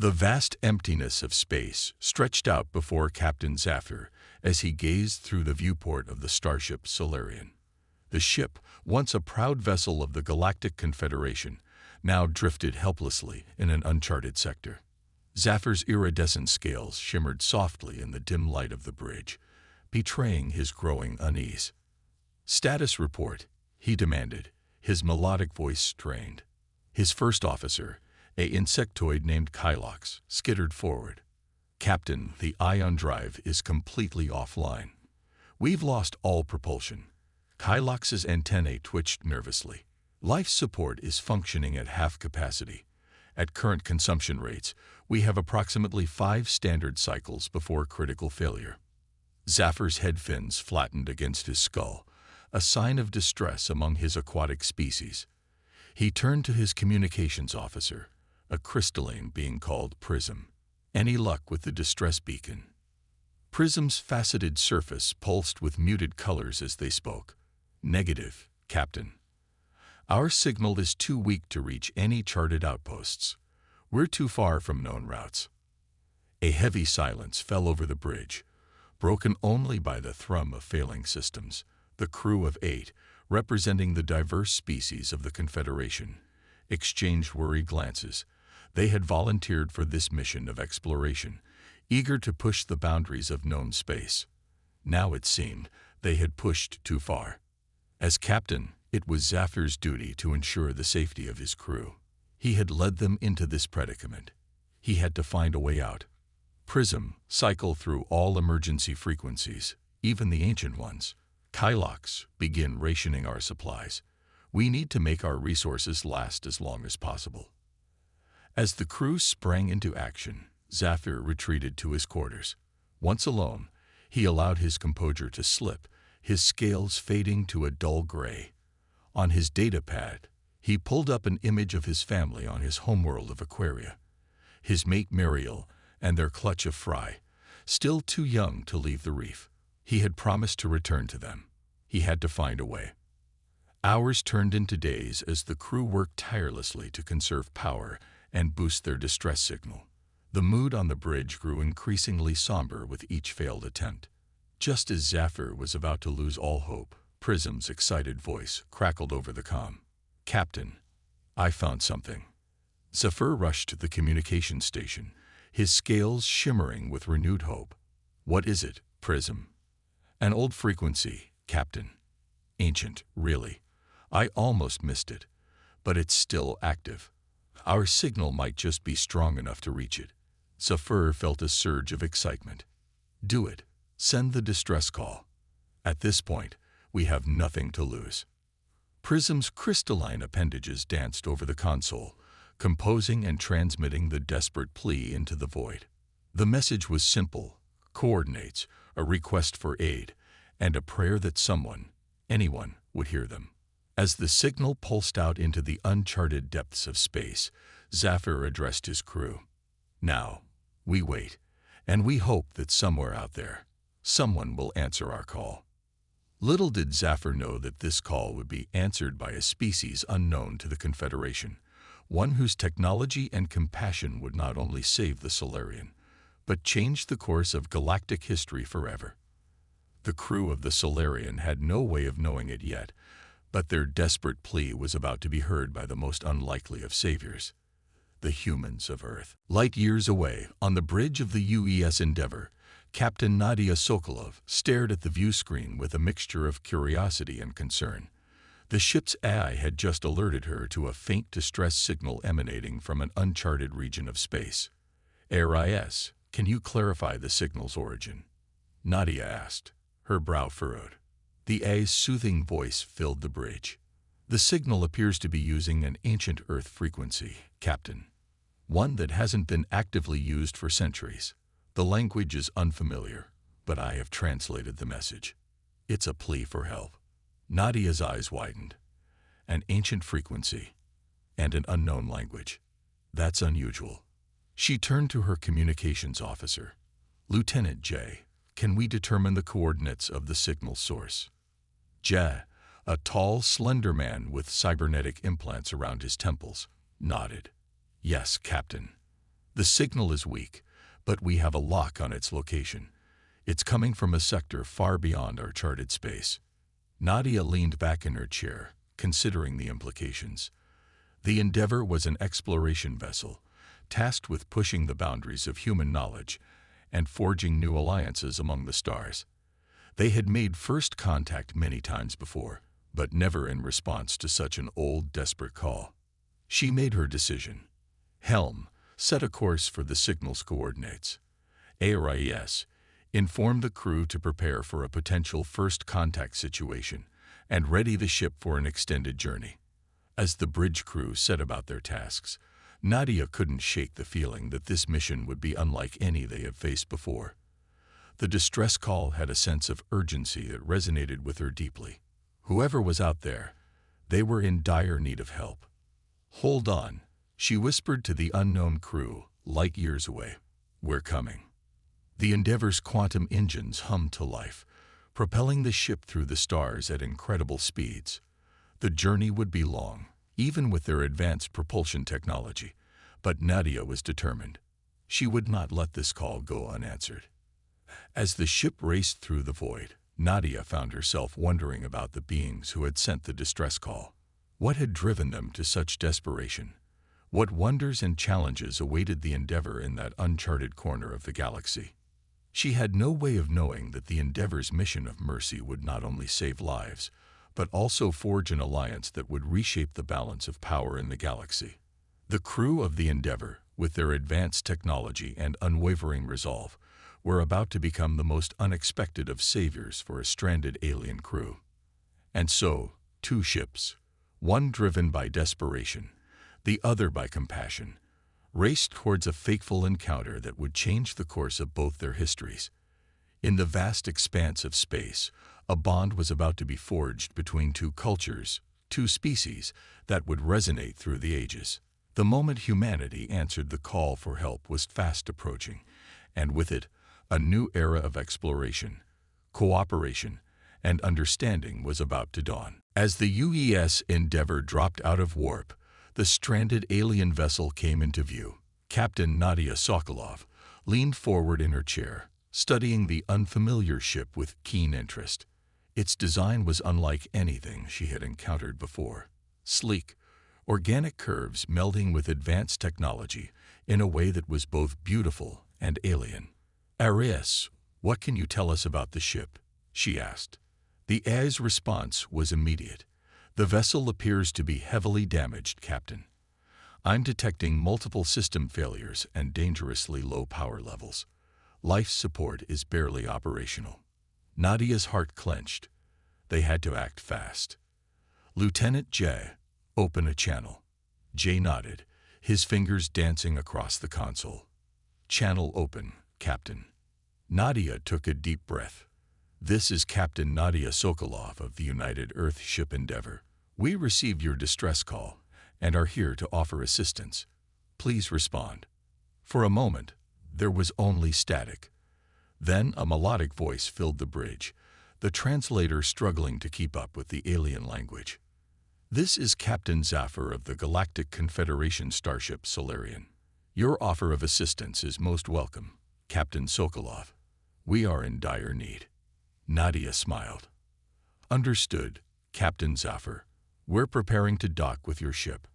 The vast emptiness of space stretched out before Captain Zafir as he gazed through the viewport of the starship Solarian. The ship, once a proud vessel of the Galactic Confederation, now drifted helplessly in an uncharted sector. Zafir's iridescent scales shimmered softly in the dim light of the bridge, betraying his growing unease. "Status report," he demanded, his melodic voice strained. His first officer, an insectoid named Kylox, skittered forward. "Captain, the ion drive is completely offline. We've lost all propulsion." Kylox's antennae twitched nervously. "Life support is functioning at half capacity. At current consumption rates, we have approximately 5 standard cycles before critical failure." Zafir's head fins flattened against his skull, a sign of distress among his aquatic species. He turned to his communications officer, a crystalline being called Prism. "Any luck with the distress beacon?" Prism's faceted surface pulsed with muted colors as they spoke. "Negative, Captain. Our signal is too weak to reach any charted outposts. We're too far from known routes." A heavy silence fell over the bridge, broken only by the thrum of failing systems. The crew of 8, representing the diverse species of the Confederation, exchanged worried glances. They had volunteered for this mission of exploration, eager to push the boundaries of known space. Now it seemed they had pushed too far. As captain, it was Zafir's duty to ensure the safety of his crew. He had led them into this predicament. He had to find a way out. "Prism, cycle through all emergency frequencies, even the ancient ones. Kylox, begin rationing our supplies. We need to make our resources last as long as possible." As the crew sprang into action, Zafir retreated to his quarters. Once alone, he allowed his composure to slip, his scales fading to a dull gray. On his datapad, he pulled up an image of his family on his homeworld of Aquaria. His mate Mariel and their clutch of fry, still too young to leave the reef. He had promised to return to them. He had to find a way. Hours turned into days as the crew worked tirelessly to conserve power and boost their distress signal. The mood on the bridge grew increasingly somber with each failed attempt. Just as Zafir was about to lose all hope, Prism's excited voice crackled over the comm. "Captain, I found something." Zafir rushed to the communications station, his scales shimmering with renewed hope. "What is it, Prism?" "An old frequency, Captain. Ancient, really. I almost missed it, but it's still active. Our signal might just be strong enough to reach it." Zafir felt a surge of excitement. "Do it. Send the distress call. At this point, we have nothing to lose." Prism's crystalline appendages danced over the console, composing and transmitting the desperate plea into the void. The message was simple: coordinates, a request for aid, and a prayer that someone, anyone, would hear them. As the signal pulsed out into the uncharted depths of space, Zafir addressed his crew. "Now, we wait, and we hope that somewhere out there, someone will answer our call." Little did Zafir know that this call would be answered by a species unknown to the Confederation, one whose technology and compassion would not only save the Solarian, but change the course of galactic history forever. The crew of the Solarian had no way of knowing it yet, but their desperate plea was about to be heard by the most unlikely of saviors, the humans of Earth. Light years away, on the bridge of the UES Endeavor, Captain Nadia Sokolov stared at the view screen with a mixture of curiosity and concern. The ship's AI had just alerted her to a faint distress signal emanating from an uncharted region of space. "ARIS, can you clarify the signal's origin?" Nadia asked, her brow furrowed. The AI's soothing voice filled the bridge. "The signal appears to be using an ancient Earth frequency, Captain. One that hasn't been actively used for centuries. The language is unfamiliar, but I have translated the message. It's a plea for help." Nadia's eyes widened. An ancient frequency and an unknown language. That's unusual. She turned to her communications officer. "Lieutenant J, can we determine the coordinates of the signal source?" J, a tall, slender man with cybernetic implants around his temples, nodded. "Yes, Captain. The signal is weak, but we have a lock on its location. It's coming from a sector far beyond our charted space. Nadia leaned back in her chair, considering the implications. The Endeavour was an exploration vessel, tasked with pushing the boundaries of human knowledge and forging new alliances among the stars. They had made first contact many times before, but never in response to such an old, desperate call. She made her decision. Helm, set a course for the signal's coordinates. ARIS, inform the crew to prepare for a potential first contact situation and ready the ship for an extended journey. As the bridge crew set about their tasks, Nadia couldn't shake the feeling that this mission would be unlike any they had faced before. The distress call had a sense of urgency that resonated with her deeply. Whoever was out there, they were in dire need of help. "Hold on," she whispered to the unknown crew, light years away. "We're coming." The Endeavour's quantum engines hummed to life, propelling the ship through the stars at incredible speeds. The journey would be long, even with their advanced propulsion technology, but Nadia was determined. She would not let this call go unanswered. As the ship raced through the void, Nadia found herself wondering about the beings who had sent the distress call. What had driven them to such desperation? What wonders and challenges awaited the Endeavour in that uncharted corner of the galaxy? She had no way of knowing that the Endeavour's mission of mercy would not only save lives, but also forge an alliance that would reshape the balance of power in the galaxy. The crew of the Endeavour, with their advanced technology and unwavering resolve, were about to become the most unexpected of saviors for a stranded alien crew. And so, two ships, one driven by desperation, the other by compassion, raced towards a fateful encounter that would change the course of both their histories. In the vast expanse of space, a bond was about to be forged between two cultures, two species, that would resonate through the ages. The moment humanity answered the call for help was fast approaching, and with it, a new era of exploration, cooperation, and understanding was about to dawn. As the UES Endeavour dropped out of warp, the stranded alien vessel came into view. Captain Nadia Sokolov leaned forward in her chair, studying the unfamiliar ship with keen interest. Its design was unlike anything she had encountered before. Sleek, organic curves melding with advanced technology in a way that was both beautiful and alien. "Arias, what can you tell us about the ship?" she asked. The AI's response was immediate. "The vessel appears to be heavily damaged, Captain. I'm detecting multiple system failures and dangerously low power levels. Life support is barely operational." Nadia's heart clenched. They had to act fast. "Lieutenant J, open a channel." Jay nodded, his fingers dancing across the console. "Channel open, Captain." Nadia took a deep breath. "This is Captain Nadia Sokolov of the United Earth Ship Endeavour. We received your distress call and are here to offer assistance. Please respond." For a moment, there was only static. Then a melodic voice filled the bridge, the translator struggling to keep up with the alien language. "This is Captain Zafir of the Galactic Confederation starship Solarian. Your offer of assistance is most welcome, Captain Sokolov. We are in dire need." Nadia smiled. "Understood, Captain Zafir. We're preparing to dock with your ship.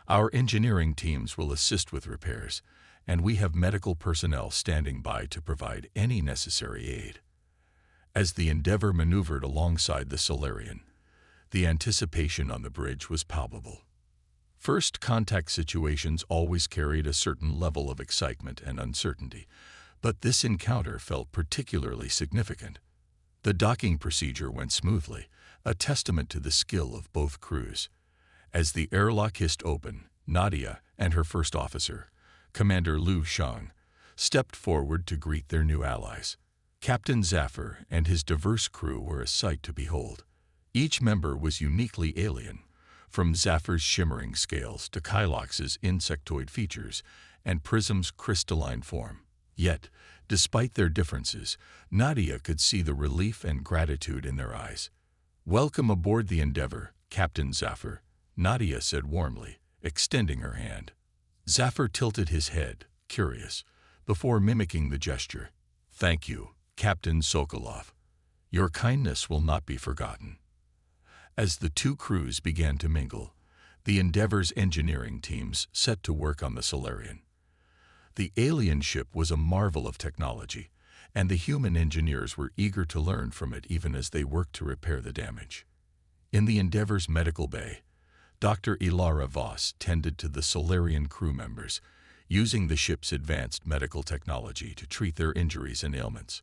Our engineering teams will assist with repairs, and we have medical personnel standing by to provide any necessary aid." As the Endeavour maneuvered alongside the Solarian, the anticipation on the bridge was palpable. First contact situations always carried a certain level of excitement and uncertainty, but this encounter felt particularly significant. The docking procedure went smoothly, a testament to the skill of both crews. As the airlock hissed open, Nadia and her first officer, Commander Liu Shang, stepped forward to greet their new allies. Captain Zafir and his diverse crew were a sight to behold. Each member was uniquely alien, from Zafir's shimmering scales to Kylox's insectoid features and Prism's crystalline form. Yet, despite their differences, Nadia could see the relief and gratitude in their eyes. "Welcome aboard the Endeavour, Captain Zafir," Nadia said warmly, extending her hand. Zafir tilted his head, curious, before mimicking the gesture. "Thank you, Captain Sokolov. Your kindness will not be forgotten." As the two crews began to mingle, the Endeavor's engineering teams set to work on the Solarian. The alien ship was a marvel of technology, and the human engineers were eager to learn from it even as they worked to repair the damage. In the Endeavor's medical bay, Dr. Ilara Voss tended to the Solarian crew members, using the ship's advanced medical technology to treat their injuries and ailments.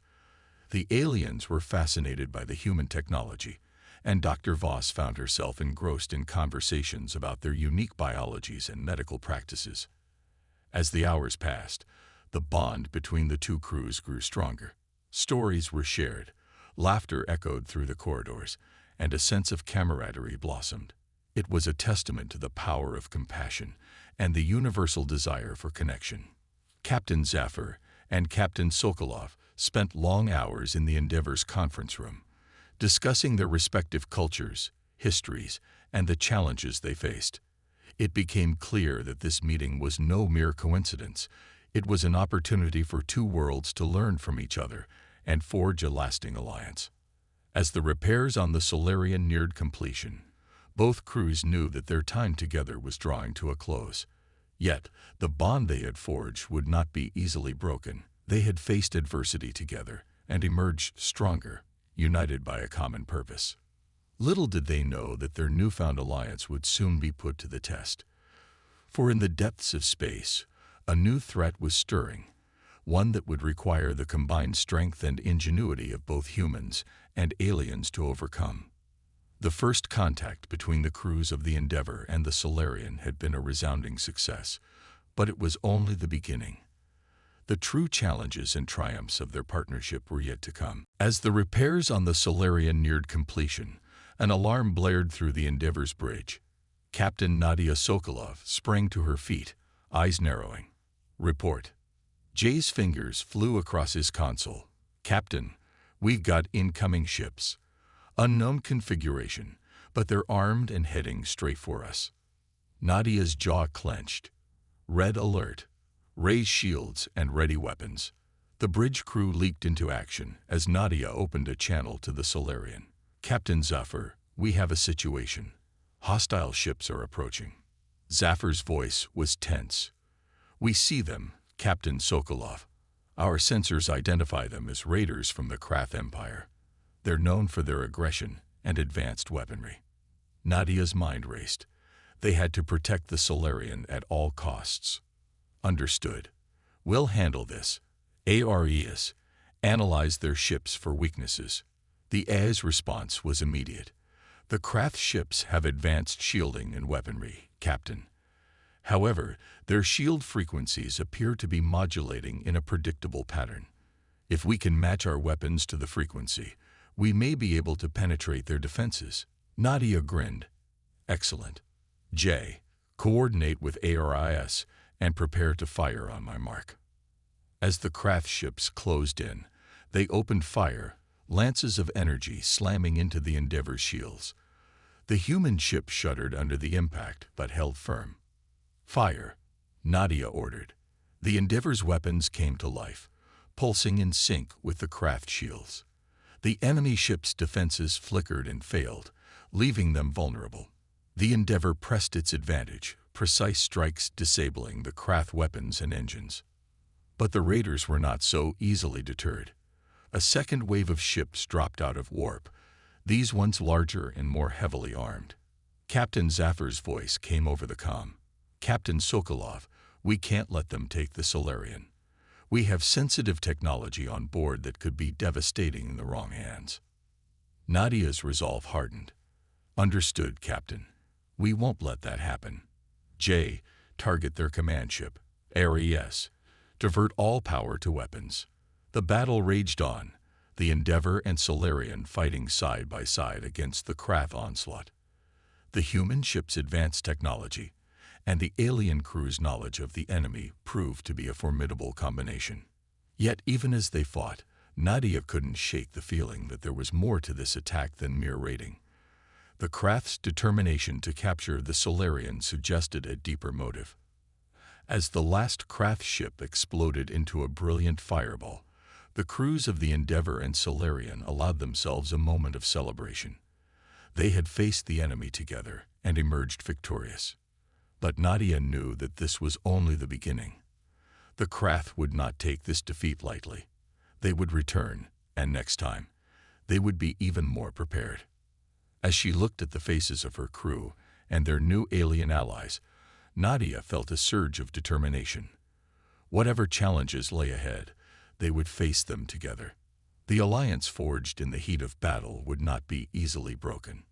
The aliens were fascinated by the human technology, and Dr. Voss found herself engrossed in conversations about their unique biologies and medical practices. As the hours passed, the bond between the two crews grew stronger. Stories were shared, laughter echoed through the corridors, and a sense of camaraderie blossomed. It was a testament to the power of compassion and the universal desire for connection. Captain Zafir and Captain Sokolov spent long hours in the Endeavor's conference room, discussing their respective cultures, histories, and the challenges they faced. It became clear that this meeting was no mere coincidence. It was an opportunity for two worlds to learn from each other and forge a lasting alliance. As the repairs on the Solarian neared completion, both crews knew that their time together was drawing to a close. Yet, the bond they had forged would not be easily broken. They had faced adversity together and emerged stronger, united by a common purpose. Little did they know that their newfound alliance would soon be put to the test. For in the depths of space, a new threat was stirring, one that would require the combined strength and ingenuity of both humans and aliens to overcome. The first contact between the crews of the Endeavor and the Solarian had been a resounding success, but it was only the beginning. The true challenges and triumphs of their partnership were yet to come. As the repairs on the Solarian neared completion, an alarm blared through the Endeavor's bridge. Captain Nadia Sokolov sprang to her feet, eyes narrowing. "Report." Jay's fingers flew across his console. "Captain, we've got incoming ships. Unknown configuration, but they're armed and heading straight for us." Nadia's jaw clenched. "Red alert. Raise shields and ready weapons." The bridge crew leaped into action as Nadia opened a channel to the Solarian. "Captain Zafir, we have a situation. Hostile ships are approaching." Zafir's voice was tense. "We see them, Captain Sokolov. Our sensors identify them as raiders from the Krath Empire. They're known for their aggression and advanced weaponry." Nadia's mind raced. They had to protect the Solarian at all costs. "Understood. We'll handle this." ARES analyzed their ships for weaknesses. The AES response was immediate. "The Krath ships have advanced shielding and weaponry, Captain. However, their shield frequencies appear to be modulating in a predictable pattern. If we can match our weapons to the frequency, we may be able to penetrate their defenses." Nadia grinned. "Excellent. Jay, coordinate with ARIS and prepare to fire on my mark." As the Krath ships closed in, they opened fire, lances of energy slamming into the Endeavor's shields. The human ship shuddered under the impact but held firm. "Fire," Nadia ordered. The Endeavor's weapons came to life, pulsing in sync with the Krath shields. The enemy ship's defenses flickered and failed, leaving them vulnerable. The Endeavor pressed its advantage, precise strikes disabling the Krath weapons and engines. But the raiders were not so easily deterred. A second wave of ships dropped out of warp, these ones larger and more heavily armed. Captain Zafir's voice came over the comm. "Captain Sokolov, we can't let them take the Solarian. We have sensitive technology on board that could be devastating in the wrong hands." Nadia's resolve hardened. "Understood, Captain. We won't let that happen. Jay, target their command ship. ARES, divert all power to weapons." The battle raged on, the Endeavor and Solarian fighting side by side against the Krath onslaught. The human ship's advanced technology and the alien crew's knowledge of the enemy proved to be a formidable combination. Yet even as they fought, Nadia couldn't shake the feeling that there was more to this attack than mere raiding. The Krath's determination to capture the Solarian suggested a deeper motive. As the last Krath ship exploded into a brilliant fireball, the crews of the Endeavour and Solarian allowed themselves a moment of celebration. They had faced the enemy together and emerged victorious. But Nadia knew that this was only the beginning. The Krath would not take this defeat lightly. They would return, and next time, they would be even more prepared. As she looked at the faces of her crew and their new alien allies, Nadia felt a surge of determination. Whatever challenges lay ahead, they would face them together. The alliance forged in the heat of battle would not be easily broken.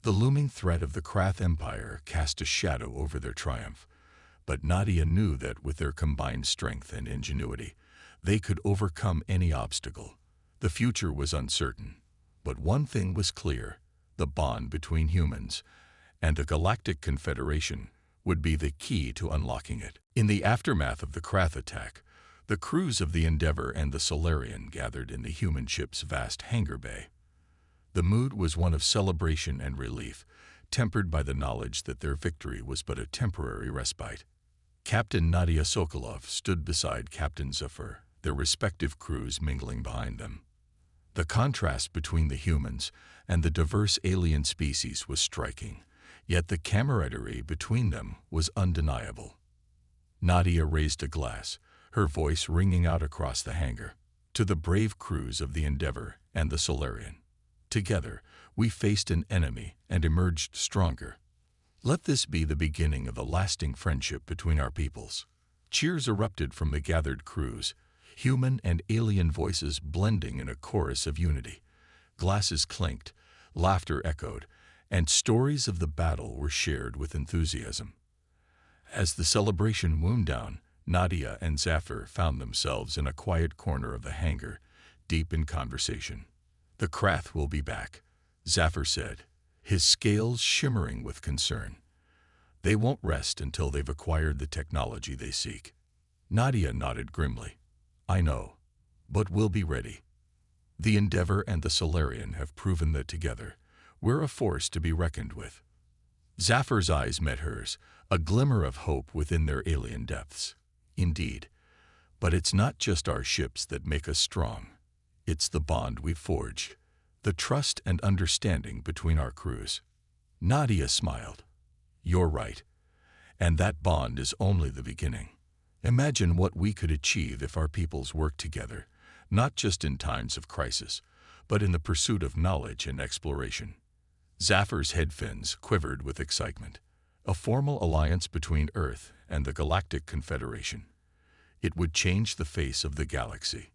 The looming threat of the Krath Empire cast a shadow over their triumph, but Nadia knew that with their combined strength and ingenuity, they could overcome any obstacle. The future was uncertain, but one thing was clear: the bond between humans and the Galactic Confederation would be the key to unlocking it. In the aftermath of the Krath attack, the crews of the Endeavour and the Solarian gathered in the human ship's vast hangar bay. The mood was one of celebration and relief, tempered by the knowledge that their victory was but a temporary respite. Captain Nadia Sokolov stood beside Captain Zafir, their respective crews mingling behind them. The contrast between the humans and the diverse alien species was striking, yet the camaraderie between them was undeniable. Nadia raised a glass, her voice ringing out across the hangar, to the brave crews of the Endeavour and the Solarian. Together, we faced an enemy and emerged stronger. Let this be the beginning of a lasting friendship between our peoples. Cheers erupted from the gathered crews, human and alien voices blending in a chorus of unity. Glasses clinked, laughter echoed, and stories of the battle were shared with enthusiasm. As the celebration wound down, Nadia and Zafir found themselves in a quiet corner of the hangar, deep in conversation. "The Krath will be back," Zafir said, his scales shimmering with concern. "They won't rest until they've acquired the technology they seek." Nadia nodded grimly. "I know, but we'll be ready. The Endeavour and the Solarian have proven that together, we're a force to be reckoned with." Zafir's eyes met hers, a glimmer of hope within their alien depths. "Indeed, but it's not just our ships that make us strong. It's the bond we've forged, the trust and understanding between our crews." Nadia smiled. "You're right, and that bond is only the beginning. Imagine what we could achieve if our peoples worked together, not just in times of crisis, but in the pursuit of knowledge and exploration." Zafir's head fins quivered with excitement. A formal alliance between Earth and the Galactic Confederation. It would change the face of the galaxy.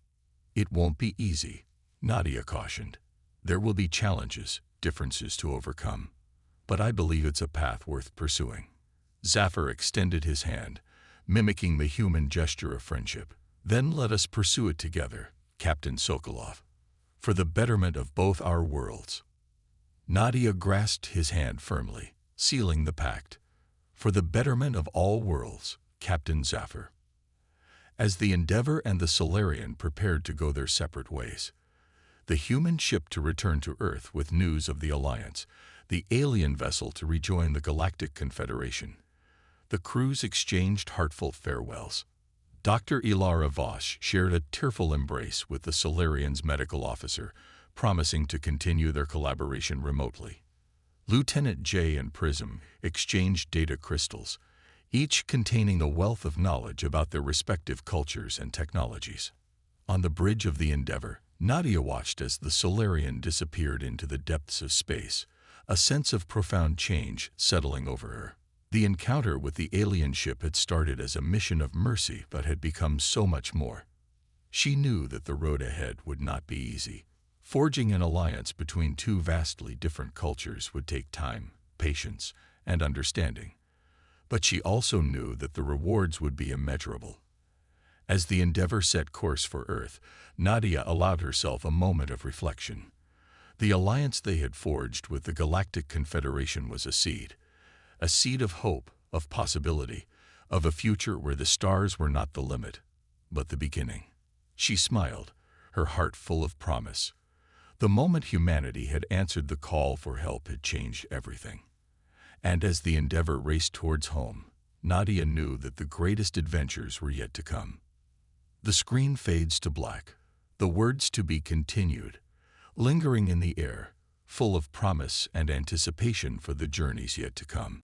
"It won't be easy," Nadia cautioned. "There will be challenges, differences to overcome. But I believe it's a path worth pursuing." Zafir extended his hand, mimicking the human gesture of friendship. "Then let us pursue it together, Captain Sokolov, for the betterment of both our worlds." Nadia grasped his hand firmly, sealing the pact. "For the betterment of all worlds, Captain Zafir." As the Endeavour and the Solarian prepared to go their separate ways, the human ship to return to Earth with news of the Alliance, the alien vessel to rejoin the Galactic Confederation, the crews exchanged heartfelt farewells. Dr. Ilara Voss shared a tearful embrace with the Solarian's medical officer, promising to continue their collaboration remotely. Lieutenant J and Prism exchanged data crystals, each containing a wealth of knowledge about their respective cultures and technologies. On the bridge of the Endeavour, Nadia watched as the Solarian disappeared into the depths of space, a sense of profound change settling over her. The encounter with the alien ship had started as a mission of mercy but had become so much more. She knew that the road ahead would not be easy. Forging an alliance between two vastly different cultures would take time, patience, and understanding. But she also knew that the rewards would be immeasurable. As the Endeavour set course for Earth, Nadia allowed herself a moment of reflection. The alliance they had forged with the Galactic Confederation was a seed of hope, of possibility, of a future where the stars were not the limit, but the beginning. She smiled, her heart full of promise. The moment humanity had answered the call for help had changed everything. And as the Endeavour raced towards home, Nadia knew that the greatest adventures were yet to come. The screen fades to black, the words "to be continued" lingering in the air, full of promise and anticipation for the journeys yet to come.